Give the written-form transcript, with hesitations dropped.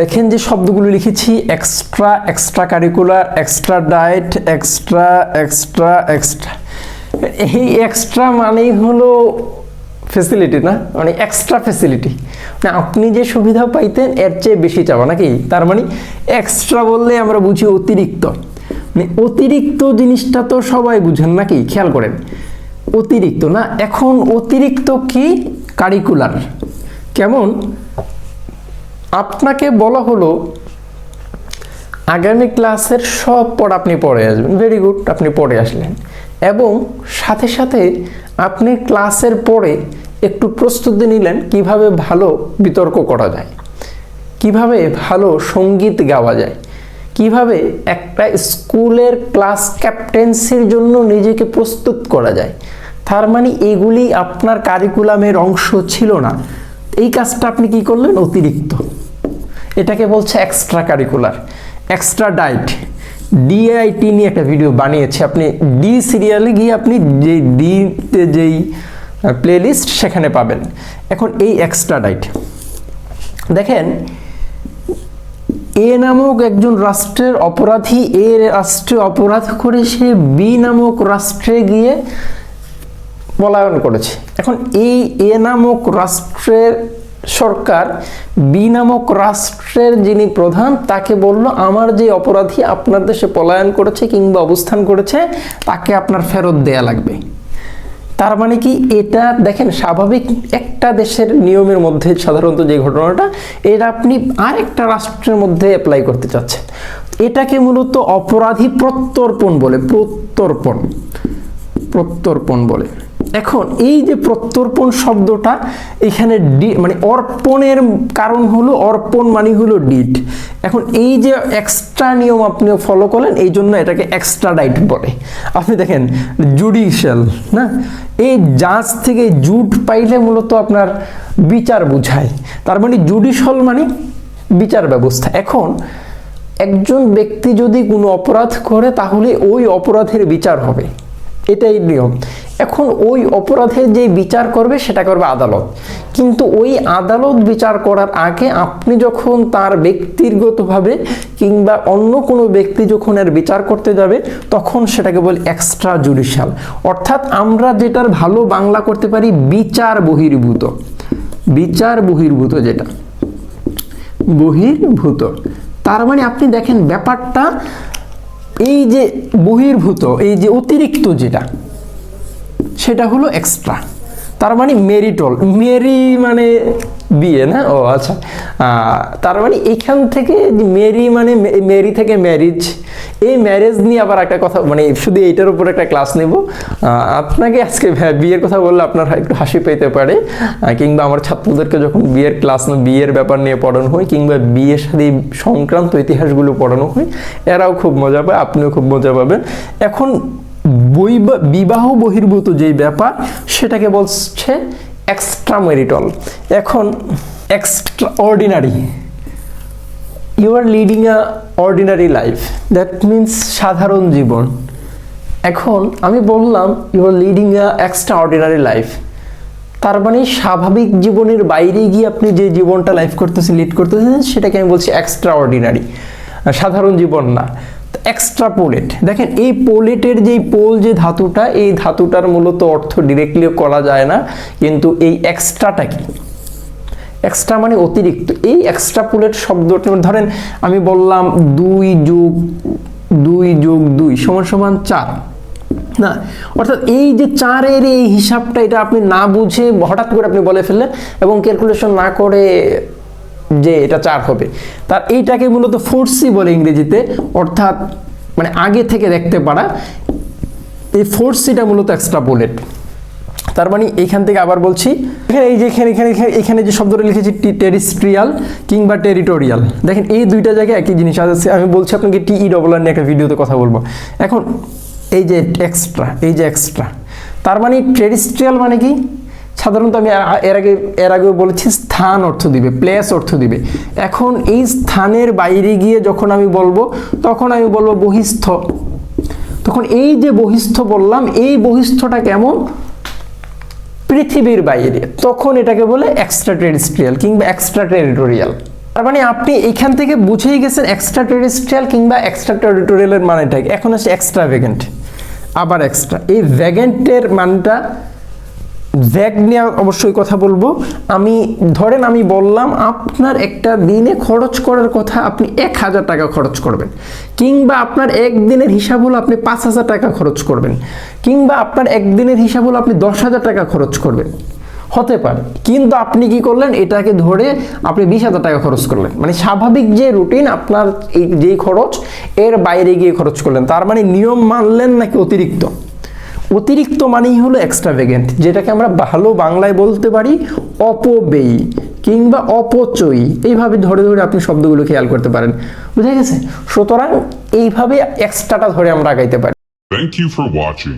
দেখেন যে শব্দগুলো লিখেছি extra, extra curricular, extra diet, extra extra extra. এই এক্সট্রা মানেই হলো ফ্যাসিলিটি না, মানে এক্সট্রা ফ্যাসিলিটি, না আপনি যে সুবিধা পাইতেন এর চেয়ে বেশি চাওয়া নাকি। তার মানে এক্সট্রা বললে আমরা বুঝি অতিরিক্ত, মানে অতিরিক্ত জিনিসটা তো সবাই বুঝেন নাকি, খেয়াল করেন অতিরিক্ত না। এখন অতিরিক্ত কি কারিকুলার, কেমন আপনাকে বলা হলো আগামী ক্লাসের সব পড়া আপনি পড়ে আসবেন, ভেরি গুড, আপনি পড়ে আসলেন এবং সাথে সাথে আপনি ক্লাসের পরে একটু প্রস্তুতি নিলেন কিভাবে ভালো বিতর্ক করা যায়, কিভাবে ভালো সঙ্গীত গাওয়া যায়, কিভাবে একটা স্কুলের ক্লাস ক্যাপ্টেন্সির জন্য নিজেকে প্রস্তুত করা যায়। তার মানে এগুলি আপনার কারিকুলামের অংশ ছিল না, এই কাজটা আপনি কি করলেন অতিরিক্ত, এটাকে বলছে extra curricular. Extra diet, DIT নিয়ে একটা ভিডিও বানিয়েছে, আপনি ডি সিরিয়ালে গিয়ে আপনি যেই ডিতে যেই প্লেলিস্ট সেখানে পাবেন। এখন এই এক্সট্রা ডায়েট দেখেন, এ নামক একজন রাষ্ট্রের অপরাধী এ রাষ্ট্রে অপরাধ করে সে বি নামক রাষ্ট্রে গিয়ে পলায়ন করেছে। এখন এই এ নামক রাষ্ট্রের সরকার বি নামক রাষ্ট্রের যিনি প্রধান তাকে বলল আমার যে অপরাধী আপনার দেশে পলায়ন করেছে কিংবা অবস্থান করেছে তাকে আপনার ফেরত দেয়া লাগবে। তার মানে কি, এটা দেখেন স্বাভাবিক একটা দেশের নিয়মের মধ্যে সাধারণত যে ঘটনাটা, এটা আপনি আরেকটা রাষ্ট্রের মধ্যে অ্যাপ্লাই করতে চাচ্ছেন, এটাকে মূলত অপরাধী প্রত্যর্পণ বলে, প্রত্যর্পণ বলে। এখন এই যে প্রত্যর্পণ শব্দটা এখানে মানে অর্পণের কারণ হলো, অর্পণ মানে হলো ডিড। এখন এই যে এক্সট্রা নিয়ম আপনি ফলো করলেন এই জন্য এটাকে এক্সট্রা ডাইট বলে। আপনি দেখেন জুডিশিয়াল না, এই জাজ থেকে জুট পাইলে মূলত আপনার বিচার বুঝায়, তার মানে জুডিশিয়াল মানে বিচার ব্যবস্থা। এখন একজন ব্যক্তি যদি কোনো অপরাধ করে তাহলে ওই অপরাধের বিচার হবে, এটাই নিয়ম। এখন ওই অপরাধের যে বিচার করবে সেটা করবে আদালত, কিন্তু ওই আদালত বিচার করার আগে আপনি যখন তার ব্যক্তিগতভাবে কিংবা অন্য কোনো ব্যক্তি যখন এর বিচার করতে যাবে তখন সেটাকে বলে এক্সট্রা জুডিশিয়াল। অর্থাৎ আমরা যেটার ভালো বাংলা করতে পারি বিচার বহির্ভূত, বিচার বহির্ভূত, যেটা বহির্ভূত। তার মানে আপনি দেখেন ব্যাপারটা, এই যে বহির্ভূত, এই যে অতিরিক্ত যেটা, সেটা হলো এক্সট্রা। তার মানে মেরিটল, মেরি মানে বিয়ে না, ও আচ্ছা, তার মানে এখান থেকে মেরি মানে মেরি থেকে ম্যারেজ, এই ম্যারেজ নিয়ে আবার একটা কথা, মানে শুধু এইটার উপর একটা ক্লাস নেব। আপনাকে আজকে বিয়ের কথা বললে আপনার একটু হাসি পেতে পারে, কিংবা আমার ছাত্রদেরকে যখন বিয়ের ক্লাস, বিয়ের ব্যাপার নিয়ে পড়ানো হয় কিংবা বিয়ের সাথে সংক্রান্ত ইতিহাসগুলো পড়ানো হয়, এরাও খুব মজা পায়, আপনিও খুব মজা পাবেন। এখন বিবাহ বহির্ভূত যেই ব্যাপার সেটাকে বলছে এক্সট্রা ম্যারিটাল। এখন extra ordinary, you are leading a ordinary life, that means সাধারণ জীবন। এখন আমি বললাম you are leading a extra ordinary life, তার মানে স্বাভাবিক জীবনের বাইরে গিয়ে আপনি যে জীবনটা লাইফ করতেছেন, লিড করতেছেন, সেটাকে আমি বলছি এক্সট্রা অর্ডিনারি, সাধারণ জীবন না। এক্সট্রা পোলেট, দেখেন এই পোলেটের যেই পোল যে ধাতুটা, এই ধাতুটার মূলত অর্থ ডিরেক্টলি করা যায় না, কিন্তু এই এক্সট্রাটা কি, এক্সট্রা মানে অতিরিক্ত। এই এক্সট্রা পোলেট শব্দটা ধরেন আমি বললাম 2 + 2 + 2 = 4 না, অর্থাৎ এই যে 4-এর এই হিসাবটা, এটা আপনি না বুঝে হঠাৎ করে আপনি বলে ফেললেন এবং ক্যালকুলেশন না করে যে এটা 4 হবে, তার এইটাকে মূলত ফোর্সি বলে ইংরেজিতে, অর্থাৎ মানে আগে থেকে দেখতে পারা। এই ফোর্সিটা মূলত এক্সট্রাপোলেট। তার মানে এইখান থেকে আবার বলছি, এই যে এখানে যে শব্দটা লিখেছি টেরিস্ট্রিয়াল কিংবা টেরিটোরিয়াল, দেখেন এই দুইটা জায়গায় একই জিনিস আছে। আমি বলছি আপনাকে TERR নিয়ে একটা ভিডিওতে কথা বলবো। এখন এই যে এক্সট্রা, এই যে এক্সট্রা, তার মানে টেরিস্ট্রিয়াল মানে কি, সাধারণত আমি এর আগে বলেছি স্থান অর্থ দিবে, প্লেস অর্থ দিবে। এখন এই স্থানের বাইরে গিয়ে যখন আমি বলবো তখন আমি বলবো বহিস্থ। তখন এই যে বহিস্থ বললাম, এই বহিস্থটা কেমন, পৃথিবীর বাইরে, তখন এটাকে বলে এক্সট্রা টেরিস্ট্রিয়াল কিংবা এক্সট্রা টেরিটোরিয়াল। তার মানে আপনি এইখান থেকে বুঝেই গেছেন এক্সট্রা টেরিস্ট্রিয়াল কিংবা এক্সট্রা টেরিটোরিয়ালের মানেটা কি। এখন হচ্ছে এক্সট্রা ভ্যাগেন্ট, আবার এক্সট্রা। এই ভ্যাগেন্টের মানটা ভ্যাগ নিয়ে অবশ্যই কথা বলবো আমি। ধরেন আমি বললাম আপনার একটা দিনে খরচ করার কথা, আপনি 1000 টাকা খরচ করবেন, কিংবা আপনার একদিনের হিসাব হলো আপনি 5000 টাকা খরচ করবেন, কিংবা আপনার একদিনের হিসাব হলো আপনি 10,000 টাকা খরচ করবেন, হতে পারে। কিন্তু আপনি কি করলেন, এটাকে ধরে আপনি 20,000 টাকা খরচ করলেন, মানে স্বাভাবিক যে রুটিন আপনার এই যেই খরচ এর বাইরে গিয়ে খরচ করলেন। তার মানে নিয়ম মানলেন নাকি অতিরিক্ত? অতিরিক্ত মানেই হলো এক্সট্রাভ্যাগেন্ট, যেটাকে আমরা ভালো বাংলায় বলতে পারি অপব্যয়ী কিংবা অপচয়ী। এইভাবে ধরে ধরে আপনি শব্দগুলো খেয়াল করতে পারেন, বুঝা গেছে? সুতরাং এইভাবে এক্সট্রাটা ধরে আমরা আগাইতে পারি। Thank you for watching.